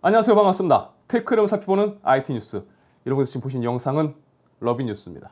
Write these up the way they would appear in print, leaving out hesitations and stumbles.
안녕하세요. 반갑습니다. 테크 흐름 살펴보는 IT 뉴스. 여러분께서 지금 보신 영상은 러비뉴스입니다.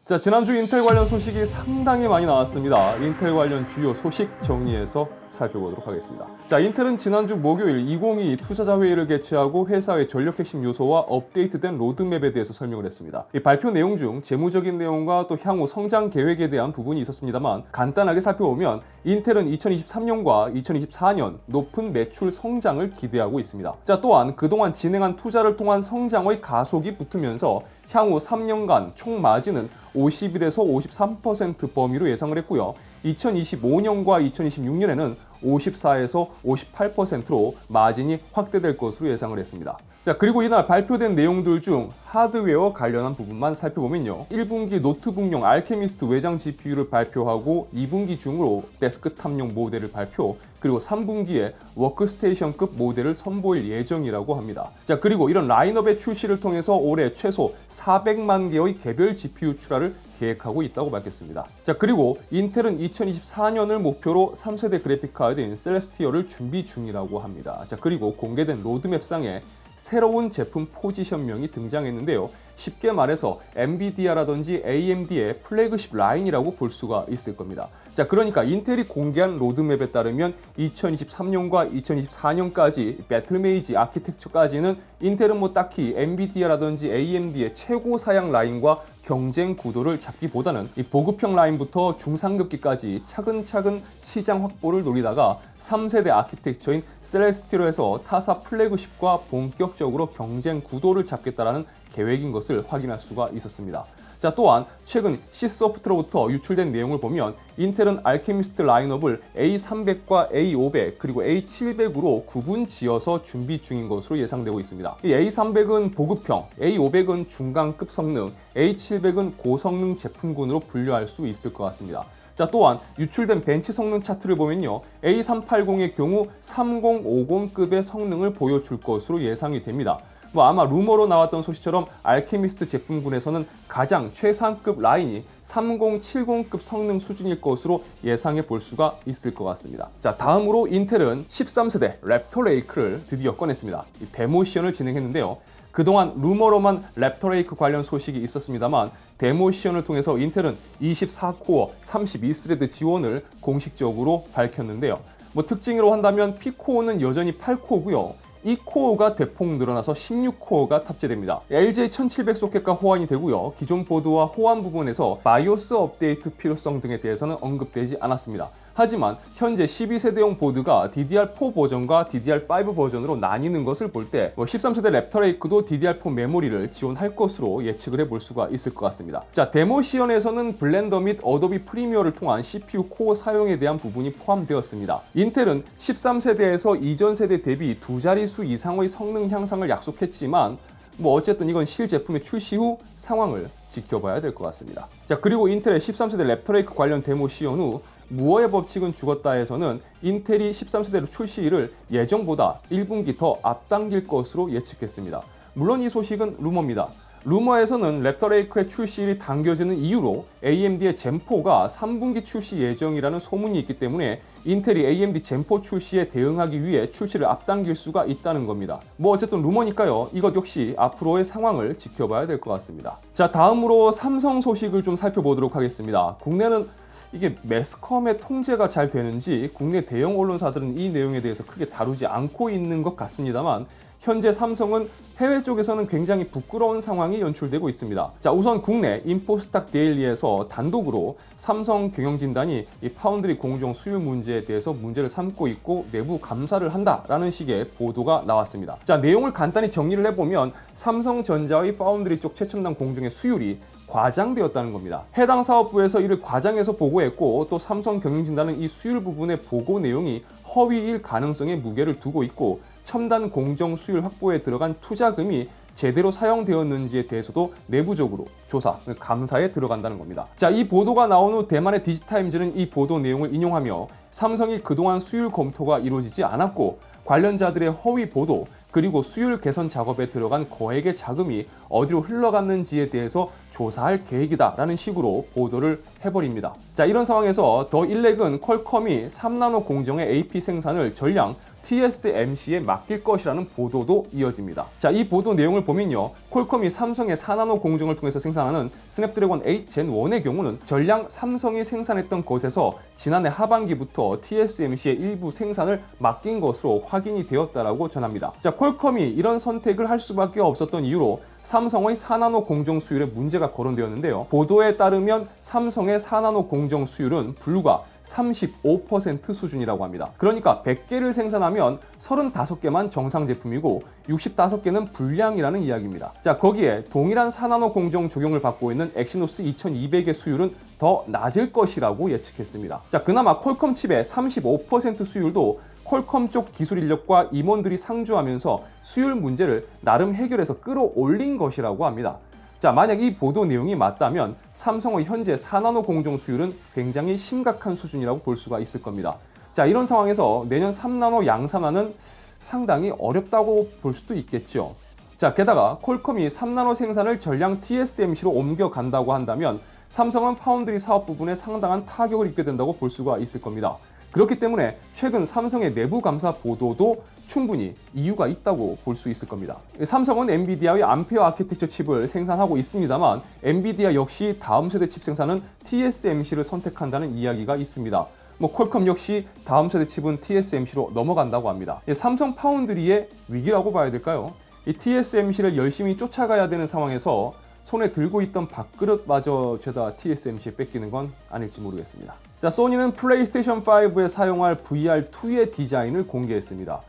자, 지난주 인텔 관련 소식이 상당히 많이 나왔습니다. 인텔 관련 주요 소식 정리해서 살펴보도록 하겠습니다. 자, 인텔은 지난주 목요일 2022 투자자 회의를 개최하고 회사의 전력 핵심 요소와 업데이트된 로드맵에 대해서 설명을 했습니다. 이 발표 내용 중 재무적인 내용과 또 향후 성장 계획에 대한 부분이 있었습니다만 간단하게 살펴보면 인텔은 2023년과 2024년 높은 매출 성장을 기대하고 있습니다. 자, 또한 그동안 진행한 투자를 통한 성장의 가속이 붙으면서 향후 3년간 총 마진은 51에서 53% 범위로 예상을 했고요. 2025년과 2026년에는 54에서 58%로 마진이 확대될 것으로 예상을 했습니다. 자, 그리고 이날 발표된 내용들 중 하드웨어 관련한 부분만 살펴보면요. 1분기 노트북용 알케미스트 외장 GPU를 발표하고 2분기 중으로 데스크탑용 모델을 발표, 그리고 3분기에 워크스테이션급 모델을 선보일 예정이라고 합니다. 자, 그리고 이런 라인업의 출시를 통해서 올해 최소 400만 개의 개별 GPU 출하를 계획하고 있다고 밝혔습니다. 자, 그리고 인텔은 2024년을 목표로 3세대 그래픽 카드인 셀레스티얼을 준비 중이라고 합니다. 자, 그리고 공개된 로드맵상에 새로운 제품 포지션명이 등장했는데요. 쉽게 말해서 엔비디아라든지 AMD의 플래그십 라인이라고 볼 수가 있을 겁니다. 자, 그러니까 인텔이 공개한 로드맵에 따르면 2023년과 2024년까지 배틀메이지 아키텍처까지는 인텔은 딱히 엔비디아라든지 AMD의 최고 사양 라인과 경쟁 구도를 잡기보다는 이 보급형 라인부터 중상급기까지 차근차근 시장 확보를 노리다가 3세대 아키텍처인 셀레스티얼에서 타사 플래그십과 본격적으로 경쟁 구도를 잡겠다라는 계획인 것을 확인할 수가 있었습니다. 자, 또한 최근 C소프트로부터 유출된 내용을 보면 인텔은 알케미스트 라인업을 A300과 A500 그리고 A700으로 구분 지어서 준비 중인 것으로 예상되고 있습니다. 이 A300은 보급형, A500은 중간급 성능, A700은 고성능 제품군으로 분류할 수 있을 것 같습니다. 자, 또한 유출된 벤치 성능 차트를 보면요. A380의 경우 3050급의 성능을 보여줄 것으로 예상이 됩니다. 아마 루머로 나왔던 소식처럼 알케미스트 제품군에서는 가장 최상급 라인이 3070급 성능 수준일 것으로 예상해 볼 수가 있을 것 같습니다. 자, 다음으로 인텔은 13세대 랩터 레이크를 드디어 꺼냈습니다. 이 데모 시연을 진행했는데요. 그동안 루머로만 랩터 레이크 관련 소식이 있었습니다만 데모 시연을 통해서 인텔은 24코어 32스레드 지원을 공식적으로 밝혔는데요. 특징으로 한다면 P코어는 여전히 8코어고요. 2코어가 대폭 늘어나서 16코어가 탑재됩니다. LJ1700 소켓과 호환이 되고요. 기존 보드와 호환 부분에서 바이오스 업데이트 필요성 등에 대해서는 언급되지 않았습니다. 하지만 현재 12세대용 보드가 DDR4 버전과 DDR5 버전으로 나뉘는 것을 볼 때 13세대 랩터 레이크도 DDR4 메모리를 지원할 것으로 예측을 해볼 수가 있을 것 같습니다. 자, 데모 시연에서는 블렌더 및 어도비 프리미어를 통한 CPU 코어 사용에 대한 부분이 포함되었습니다. 인텔은 13세대에서 이전 세대 대비 두 자릿수 이상의 성능 향상을 약속했지만 어쨌든 이건 실제품의 출시 후 상황을 지켜봐야 될 것 같습니다. 자, 그리고 인텔의 13세대 랩터 레이크 관련 데모 시연 후 무어의 법칙은 죽었다에서는 인텔이 13세대로 출시일을 예정보다 1분기 더 앞당길 것으로 예측했습니다. 물론 이 소식은 루머입니다. 루머에서는 랩터 레이크의 출시일이 당겨지는 이유로 AMD의 젠4가 3분기 출시 예정이라는 소문이 있기 때문에 인텔이 AMD 젠4 출시에 대응하기 위해 출시를 앞당길 수가 있다는 겁니다. 어쨌든 루머니까요. 이것 역시 앞으로의 상황을 지켜봐야 될 것 같습니다. 자, 다음으로 삼성 소식을 좀 살펴보도록 하겠습니다. 국내는 이게 매스컴의 통제가 잘 되는지 국내 대형 언론사들은 이 내용에 대해서 크게 다루지 않고 있는 것 같습니다만 현재 삼성은 해외 쪽에서는 굉장히 부끄러운 상황이 연출되고 있습니다. 자, 우선 국내 인포스탁 데일리에서 단독으로 삼성 경영진단이 이 파운드리 공정 수율 문제에 대해서 문제를 삼고 있고 내부 감사를 한다라는 식의 보도가 나왔습니다. 자, 내용을 간단히 정리를 해보면 삼성전자의 파운드리 쪽 최첨단 공정의 수율이 과장되었다는 겁니다. 해당 사업부에서 이를 과장해서 보고했고 또 삼성 경영진단은 이 수율 부분의 보고 내용이 허위일 가능성에 무게를 두고 있고 첨단 공정 수율 확보에 들어간 투자금이 제대로 사용되었는지에 대해서도 내부적으로 조사, 감사에 들어간다는 겁니다. 자, 이 보도가 나온 후 대만의 디지타임즈는 이 보도 내용을 인용하며 삼성이 그동안 수율 검토가 이루어지지 않았고 관련자들의 허위 보도, 그리고 수율 개선 작업에 들어간 거액의 자금이 어디로 흘러갔는지에 대해서 조사할 계획이다라는 식으로 보도를 해버립니다. 자, 이런 상황에서 더 일렉은 퀄컴이 3나노 공정의 AP 생산을 전량 TSMC에 맡길 것이라는 보도도 이어집니다. 자, 이 보도 내용을 보면요, 퀄컴이 삼성의 4나노 공정을 통해서 생산하는 스냅드래곤 8 젠 1의 경우는 전량 삼성이 생산했던 것에서 지난해 하반기부터 TSMC의 일부 생산을 맡긴 것으로 확인이 되었다라고 전합니다. 자, 퀄컴이 이런 선택을 할 수밖에 없었던 이유로 삼성의 4나노 공정 수율에 문제가 거론되었는데요. 보도에 따르면 삼성의 4나노 공정 수율은 불과 35% 수준이라고 합니다. 그러니까 100개를 생산하면 35개만 정상 제품이고 65개는 불량이라는 이야기입니다. 자, 거기에 동일한 4나노 공정 적용을 받고 있는 엑시노스 2200의 수율은 더 낮을 것이라고 예측했습니다. 자, 그나마 퀄컴 칩의 35% 수율도 퀄컴 쪽 기술 인력과 임원들이 상주하면서 수율 문제를 나름 해결해서 끌어올린 것이라고 합니다. 자, 만약 이 보도 내용이 맞다면 삼성의 현재 4나노 공정 수율은 굉장히 심각한 수준이라고 볼 수가 있을 겁니다. 자, 이런 상황에서 내년 3나노 양산화는 상당히 어렵다고 볼 수도 있겠죠. 자, 게다가 퀄컴이 3나노 생산을 전량 TSMC로 옮겨간다고 한다면 삼성은 파운드리 사업 부분에 상당한 타격을 입게 된다고 볼 수가 있을 겁니다. 그렇기 때문에 최근 삼성의 내부 감사 보도도 충분히 이유가 있다고 볼 수 있을 겁니다. 삼성은 엔비디아의 암페어 아키텍처 칩을 생산하고 있습니다만 엔비디아 역시 다음 세대 칩 생산은 TSMC를 선택한다는 이야기가 있습니다. 퀄컴 역시 다음 세대 칩은 TSMC로 넘어간다고 합니다. 삼성 파운드리의 위기라고 봐야 될까요? 이 TSMC를 열심히 쫓아가야 되는 상황에서 손에 들고 있던 밥그릇마저 죄다 TSMC에 뺏기는 건 아닐지 모르겠습니다. 자, 소니는 플레이스테이션 5에 사용할 VR2의 디자인을 공개했습니다.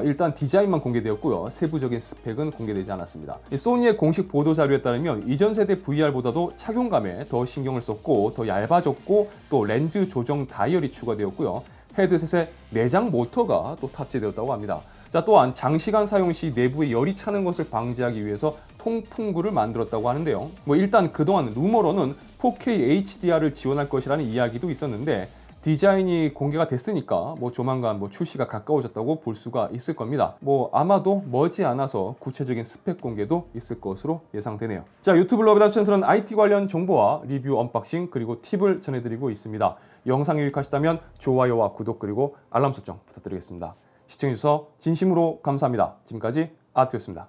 일단 디자인만 공개되었고요. 세부적인 스펙은 공개되지 않았습니다. 소니의 공식 보도 자료에 따르면 이전 세대 VR보다도 착용감에 더 신경을 썼고 더 얇아졌고 또 렌즈 조정 다이얼이 추가되었고요. 헤드셋에 내장 모터가 또 탑재되었다고 합니다. 자, 또한 장시간 사용 시 내부에 열이 차는 것을 방지하기 위해서 통풍구를 만들었다고 하는데요. 일단 그동안 루머로는 4K HDR을 지원할 것이라는 이야기도 있었는데 디자인이 공개가 됐으니까 조만간 출시가 가까워졌다고 볼 수가 있을 겁니다. 아마도 머지않아서 구체적인 스펙 공개도 있을 것으로 예상되네요. 자, 유튜브 러브다천스는 IT 관련 정보와 리뷰, 언박싱 그리고 팁을 전해드리고 있습니다. 영상이 유익하시다면 좋아요와 구독 그리고 알람 설정 부탁드리겠습니다. 시청해주셔서 진심으로 감사합니다. 지금까지 아트였습니다.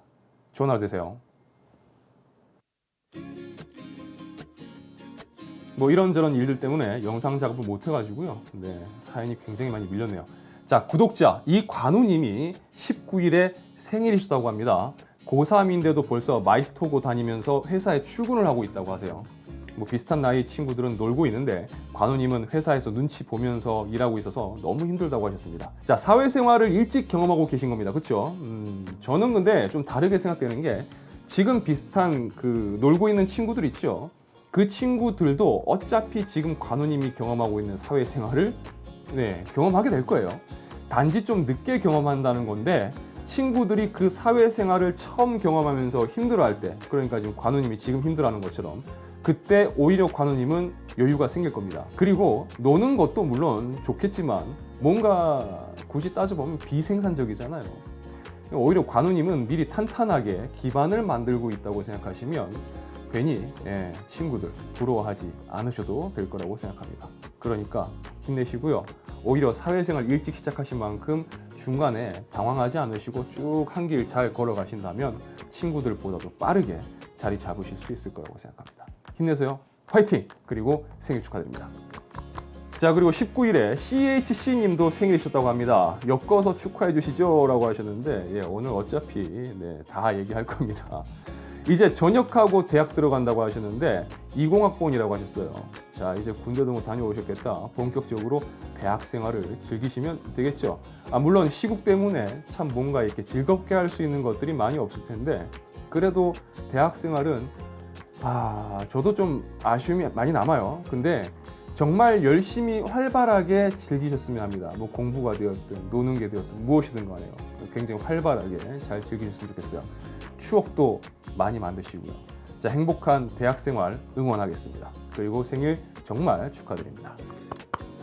좋은 하루 되세요. 이런저런 일들 때문에 영상 작업을 못 해가지고요. 사연이 굉장히 많이 밀렸네요. 자, 구독자 이관우님이 19일에 생일이시다고 합니다. 고3인데도 벌써 마이스토고 다니면서 회사에 출근을 하고 있다고 하세요. 비슷한 나이 친구들은 놀고 있는데 관우님은 회사에서 눈치 보면서 일하고 있어서 너무 힘들다고 하셨습니다. 자, 사회생활을 일찍 경험하고 계신 겁니다. 그렇죠? 저는 근데 좀 다르게 생각되는 게 지금 비슷한 놀고 있는 친구들 있죠. 그 친구들도 어차피 지금 관우님이 경험하고 있는 사회생활을 경험하게 될 거예요. 단지 좀 늦게 경험한다는 건데 친구들이 그 사회생활을 처음 경험하면서 힘들어할 때, 그러니까 지금 관우님이 지금 힘들어하는 것처럼 그때 오히려 관우님은 여유가 생길 겁니다. 그리고 노는 것도 물론 좋겠지만 뭔가 굳이 따져보면 비생산적이잖아요. 오히려 관우님은 미리 탄탄하게 기반을 만들고 있다고 생각하시면 괜히 친구들 부러워하지 않으셔도 될 거라고 생각합니다. 그러니까 힘내시고요. 오히려 사회생활 일찍 시작하신 만큼 중간에 당황하지 않으시고 쭉 한 길 잘 걸어가신다면 친구들보다도 빠르게 자리 잡으실 수 있을 거라고 생각합니다. 힘내세요. 화이팅! 그리고 생일 축하드립니다. 자, 그리고 19일에 CHC님도 생일이셨다고 합니다. 엮어서 축하해 주시죠 라고 하셨는데 오늘 어차피 다 얘기할 겁니다. 이제 전역하고 대학 들어간다고 하셨는데 20학번이라고 하셨어요. 자, 이제 군대도 다녀오셨겠다. 본격적으로 대학 생활을 즐기시면 되겠죠. 물론 시국 때문에 참 뭔가 이렇게 즐겁게 할 수 있는 것들이 많이 없을 텐데 그래도 대학 생활은 저도 좀 아쉬움이 많이 남아요. 근데 정말 열심히 활발하게 즐기셨으면 합니다. 공부가 되었든 노는 게 되었든 무엇이든 간에요. 굉장히 활발하게 잘 즐기셨으면 좋겠어요. 추억도 많이 만드시고요. 자, 행복한 대학생활 응원하겠습니다. 그리고 생일 정말 축하드립니다.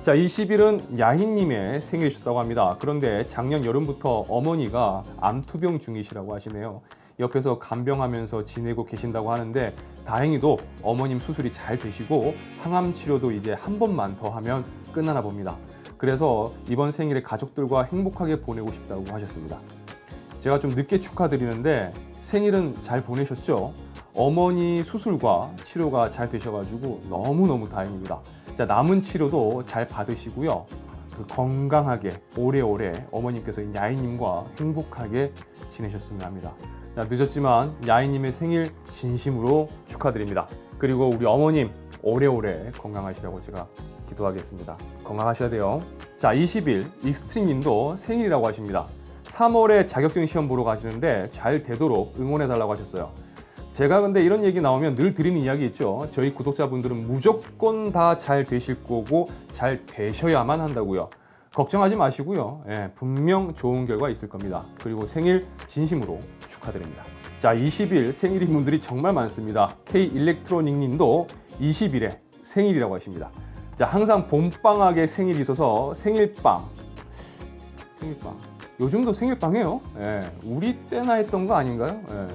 자, 20일은 야희님의 생일이셨다고 합니다. 그런데 작년 여름부터 어머니가 암투병 중이시라고 하시네요. 옆에서 간병하면서 지내고 계신다고 하는데 다행히도 어머님 수술이 잘 되시고 항암 치료도 이제 한 번만 더 하면 끝나나 봅니다. 그래서 이번 생일에 가족들과 행복하게 보내고 싶다고 하셨습니다. 제가 좀 늦게 축하드리는데 생일은 잘 보내셨죠? 어머니 수술과 치료가 잘 되셔가지고 너무너무 다행입니다. 자, 남은 치료도 잘 받으시고요. 건강하게 오래오래 어머님께서 야희님과 행복하게 지내셨으면 합니다. 자, 늦었지만 야희님의 생일 진심으로 축하드립니다. 그리고 우리 어머님 오래오래 건강하시라고 제가 기도하겠습니다. 건강하셔야 돼요. 자, 20일 익스트림님도 생일이라고 하십니다. 3월에 자격증 시험 보러 가시는데 잘 되도록 응원해달라고 하셨어요. 제가 근데 이런 얘기 나오면 늘 드리는 이야기 있죠. 저희 구독자분들은 무조건 다 잘 되실 거고 잘 되셔야만 한다고요. 걱정하지 마시고요. 예, 분명 좋은 결과 있을 겁니다. 그리고 생일 진심으로 축하드립니다. 자, 20일 생일인 분들이 정말 많습니다. K-일렉트로닉 님도 20일에 생일이라고 하십니다. 자, 항상 봄방학에 생일이 있어서 생일빵. 요즘도 생일빵 해요? 예, 우리 때나 했던 거 아닌가요? 예,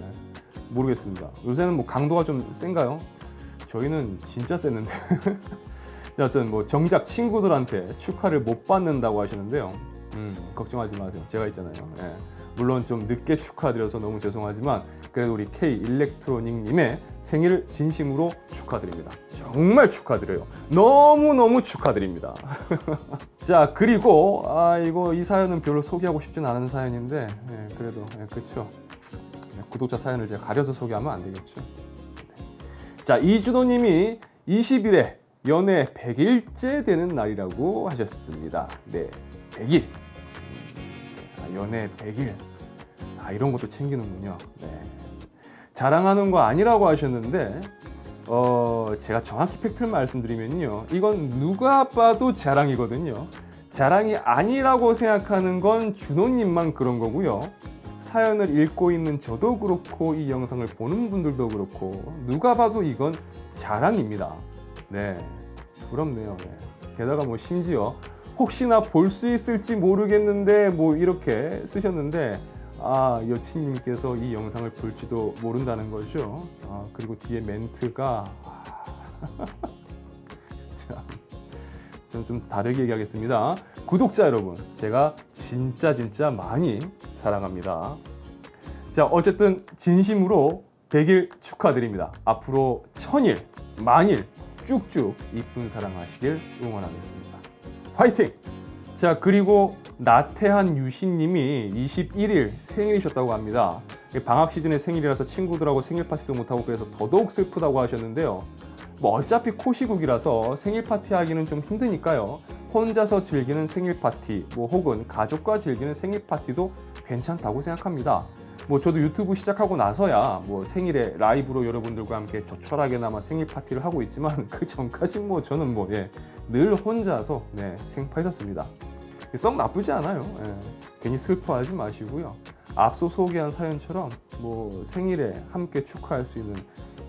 모르겠습니다. 요새는 뭐 강도가 좀 센가요? 저희는 진짜 셌는데. 여튼 뭐 정작 친구들한테 축하를 못 받는다고 하시는데요. 걱정하지 마세요. 제가 있잖아요. 예. 물론 좀 늦게 축하드려서 너무 죄송하지만 그래도 우리 K-일렉트로닉님의 생일을 진심으로 축하드립니다. 정말 축하드려요. 너무너무 축하드립니다. 자, 그리고 이 사연은 별로 소개하고 싶진 않은 사연인데 그래도 그렇죠. 구독자 사연을 제가 가려서 소개하면 안 되겠죠. 자, 이준호님이 20일에 연애 100일째 되는 날이라고 하셨습니다. 네, 100일. 연애 100일. 이런 것도 챙기는군요. 네. 자랑하는 거 아니라고 하셨는데 제가 정확히 팩트를 말씀드리면요. 이건 누가 봐도 자랑이거든요. 자랑이 아니라고 생각하는 건 준호님만 그런 거고요. 사연을 읽고 있는 저도 그렇고 이 영상을 보는 분들도 그렇고 누가 봐도 이건 자랑입니다. 네, 부럽네요. 네. 게다가 뭐 심지어 혹시나 볼 수 있을지 모르겠는데 뭐 이렇게 쓰셨는데 여친님께서 이 영상을 볼지도 모른다는 거죠. 그리고 뒤에 멘트가 저는 좀 다르게 얘기하겠습니다. 구독자 여러분, 제가 진짜 많이 사랑합니다. 자, 어쨌든 진심으로 100일 축하드립니다. 앞으로 1000일, 만일 쭉쭉 이쁜 사랑하시길 응원하겠습니다. 화이팅! 자, 그리고 나태한 유신님이 21일 생일이셨다고 합니다. 방학 시즌의 생일이라서 친구들하고 생일 파티도 못하고 그래서 더더욱 슬프다고 하셨는데요. 뭐 어차피 코시국이라서 생일 파티 하기는 좀 힘드니까요. 혼자서 즐기는 생일 파티, 뭐 혹은 가족과 즐기는 생일 파티도 괜찮다고 생각합니다. 뭐 저도 유튜브 시작하고 나서야 뭐 생일에 라이브로 여러분들과 함께 조촐하게나마 생일 파티를 하고 있지만 그 전까지 뭐 저는 늘 혼자서 생파했었습니다. 썩 나쁘지 않아요. 괜히 슬퍼하지 마시고요. 앞서 소개한 사연처럼 뭐 생일에 함께 축하할 수 있는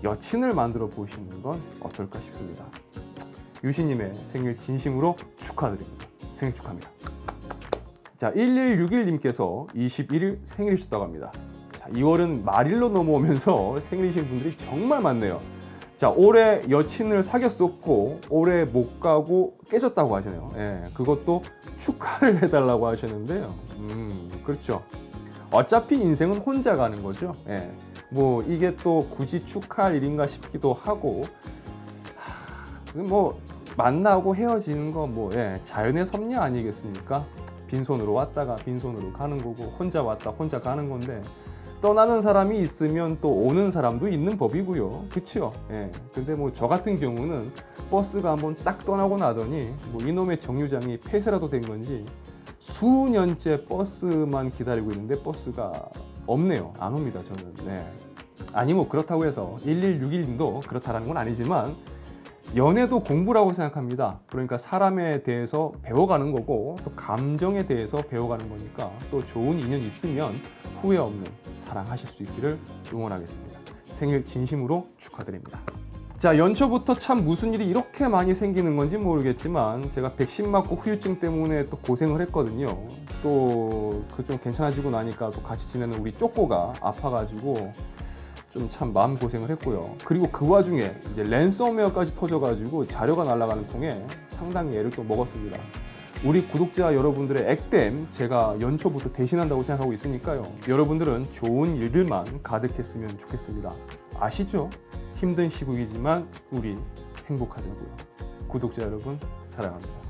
여친을 만들어 보시는 건 어떨까 싶습니다. 유신님의 생일 진심으로 축하드립니다. 생일 축하합니다. 자, 1161님께서 21일 생일이셨다고 합니다. 자, 2월은 말일로 넘어오면서 생일이신 분들이 정말 많네요. 자, 올해 여친을 사귀었었고 올해 못 가고 깨졌다고 하시네요. 그것도 축하를 해달라고 하셨는데요. 그렇죠. 어차피 인생은 혼자 가는 거죠. 뭐 이게 또 굳이 축하할 일인가 싶기도 하고 뭐 만나고 헤어지는 거 자연의 섭리 아니겠습니까? 빈손으로 왔다가 빈손으로 가는 거고 혼자 왔다 혼자 가는 건데 떠나는 사람이 있으면 또 오는 사람도 있는 법이고요. 그렇죠? 근데 뭐 저 같은 경우는 버스가 한번 딱 떠나고 나더니 뭐 이놈의 정류장이 폐쇄라도 된 건지 수년째 버스만 기다리고 있는데 버스가 없네요. 안 옵니다, 저는. 아니 뭐 그렇다고 해서 1161님도 그렇다라는 건 아니지만 연애도 공부라고 생각합니다. 그러니까 사람에 대해서 배워가는 거고 또 감정에 대해서 배워가는 거니까 또 좋은 인연 있으면 후회 없는 사랑하실 수 있기를 응원하겠습니다. 생일 진심으로 축하드립니다. 자, 연초부터 참 무슨 일이 이렇게 많이 생기는 건지 모르겠지만 제가 백신 맞고 후유증 때문에 또 고생을 했거든요. 또 그 좀 괜찮아지고 나니까 또 같이 지내는 우리 쪼꼬가 아파가지고 좀 참 마음 고생을 했고요. 그리고 그 와중에 이제 랜섬웨어까지 터져가지고 자료가 날아가는 통에 상당히 애를 또 먹었습니다. 우리 구독자 여러분들의 액땜 제가 연초부터 대신한다고 생각하고 있으니까요. 여러분들은 좋은 일들만 가득했으면 좋겠습니다. 아시죠? 힘든 시국이지만 우리 행복하자고요. 구독자 여러분 사랑합니다.